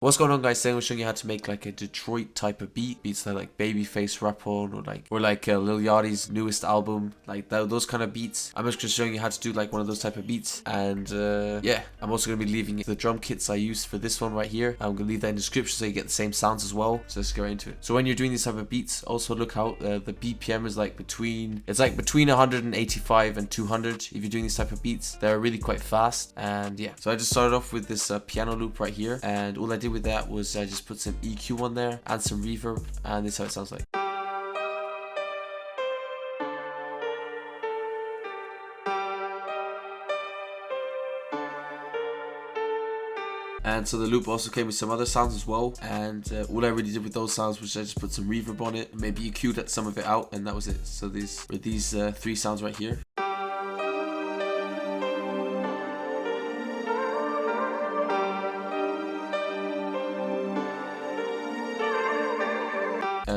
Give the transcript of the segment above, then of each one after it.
What's going on, guys? Today I'm showing you how to make like a Detroit type of beats that like BABYFACE rap on, or like Lil Yachty's newest album, like those kind of beats. I'm just showing you how to do like one of those type of beats, and yeah, I'm also gonna be leaving the drum kits I used for this one right here. I'm gonna leave that in the description so you get the same sounds as well. So let's get right into it. So when you're doing these type of beats, also look out the BPM is like between 185 and 200. If you're doing these type of beats, they're really quite fast, and yeah. So I just started off with this piano loop right here, and all I did with that was I just put some EQ on there and some reverb, and this is how it sounds like. And so the loop also came with some other sounds as well, and all I really did with those sounds was I just put some reverb on it, maybe EQ'd some of it out, and that was it. So these were these three sounds right here.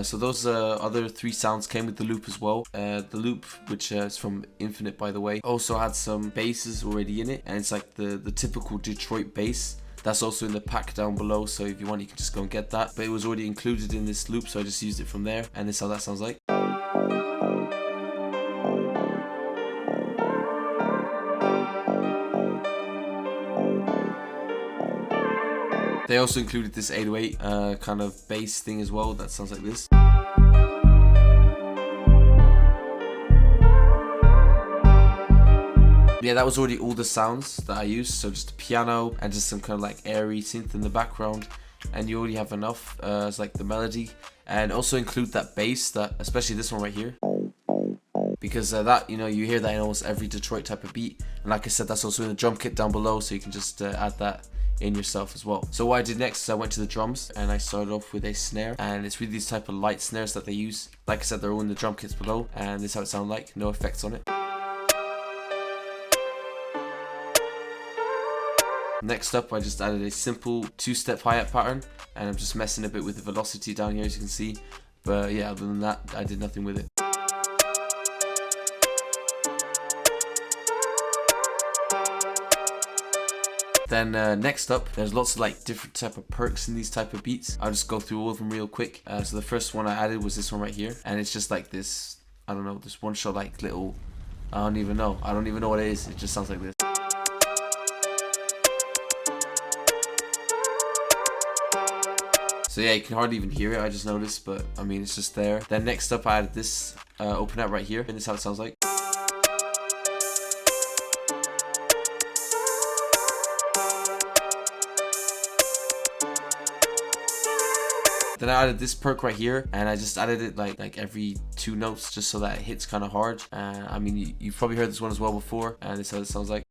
So those other three sounds came with the loop as well. The loop, which is from Infinite by the way, also had some basses already in it, and it's like the typical Detroit bass. That's also in the pack down below, so if you want you can just go and get that, but it was already included in this loop, so I just used it from there, and this is how that sounds like. They also included this 808 kind of bass thing as well that sounds like this. Yeah, that was already all the sounds that I used, so just a piano and just some kind of like airy synth in the background, and you already have enough as like the melody. And also include that bass, that especially this one right here, because that, you know, you hear that in almost every Detroit type of beat, and like I said, that's also in the drum kit down below, so you can just add that in yourself as well. So what I did next is I went to the drums, and I started off with a snare, and it's really these type of light snares that they use. Like I said, they're all in the drum kits below, and this is how it sounds like, no effects on it. Next up, I just added a simple two-step hi-hat pattern, and I'm just messing a bit with the velocity down here, as you can see. But yeah, other than that, I did nothing with it. Then next up, there's lots of like different type of perks in these type of beats. I'll just go through all of them real quick. So the first one I added was this one right here, and it's just like this, I don't know, this one shot like little, I don't even know what it is. It just sounds like this. So yeah, you can hardly even hear it, I just noticed, but I mean, it's just there. Then next up, I added this open out right here, and this is how it sounds like. Then I added this perk right here, and I just added it like every 2 notes, just so that it hits kind of hard. I mean, you've probably heard this one as well before, and this is how it sounds like.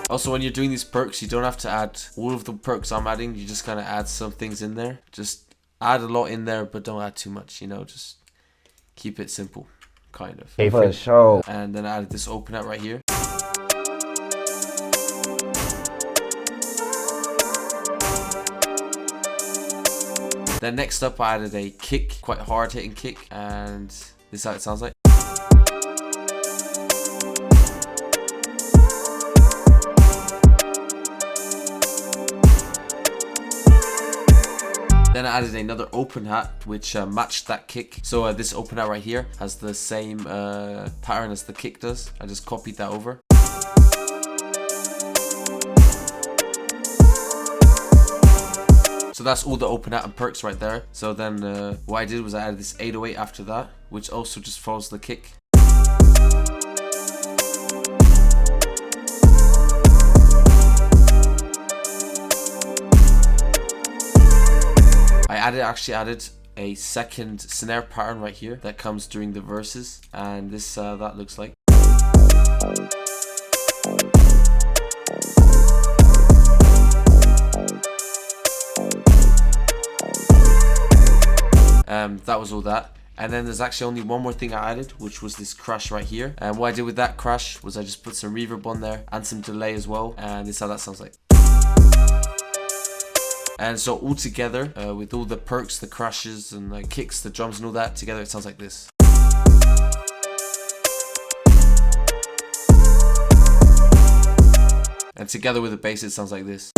Also, when you're doing these perks, you don't have to add all of the perks I'm adding. You just kind of add some things in there. Just add a lot in there, but don't add too much, you know, just keep it simple, kind of. Hey, for sure. And then I added this open out right here. Then next up, I added a kick, quite hard hitting kick, and this is how it sounds like. Then I added another open hat which matched that kick. So this open hat right here has the same pattern as the kick does. I just copied that over. So that's all the open hat and perks right there. So then what I did was I added this 808 after that, which also just follows the kick. I actually added a second snare pattern right here that comes during the verses, and this that looks like. That was all that. And then there's actually only one more thing I added, which was this crash right here. And what I did with that crash was I just put some reverb on there and some delay as well, and this is how that sounds like. And so all together, with all the perks, the crashes, and the kicks, the drums and all that together, it sounds like this. together with the bass, it sounds like this.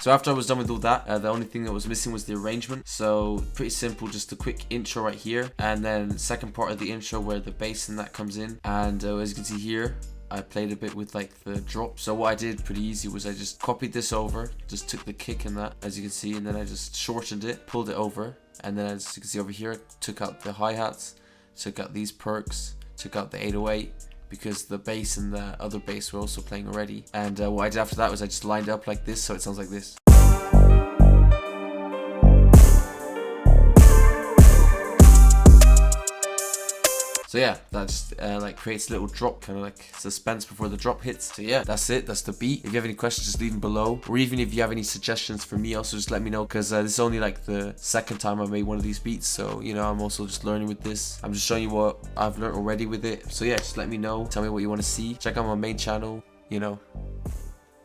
So after I was done with all that, the only thing that was missing was the arrangement. So pretty simple, just a quick intro right here, and then second part of the intro where the bass and that comes in. And as you can see here, I played a bit with like the drop. So what I did pretty easy was I just copied this over, just took the kick and that, as you can see, and then I just shortened it, pulled it over, and then as you can see over here, took out the hi-hats, took out these perks, took out the 808, because the bass and the other bass were also playing already. And what I did after that was I just lined it up like this, so it sounds like this. So yeah, that just like creates a little drop, kind of like suspense before the drop hits. So yeah, that's it. That's the beat. If you have any questions, just leave them below. Or even if you have any suggestions for me, also just let me know, because this is only like the second time I made one of these beats. So, you know, I'm also just learning with this. I'm just showing you what I've learned already with it. So yeah, just let me know. Tell me what you want to see. Check out my main channel, you know.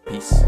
Peace.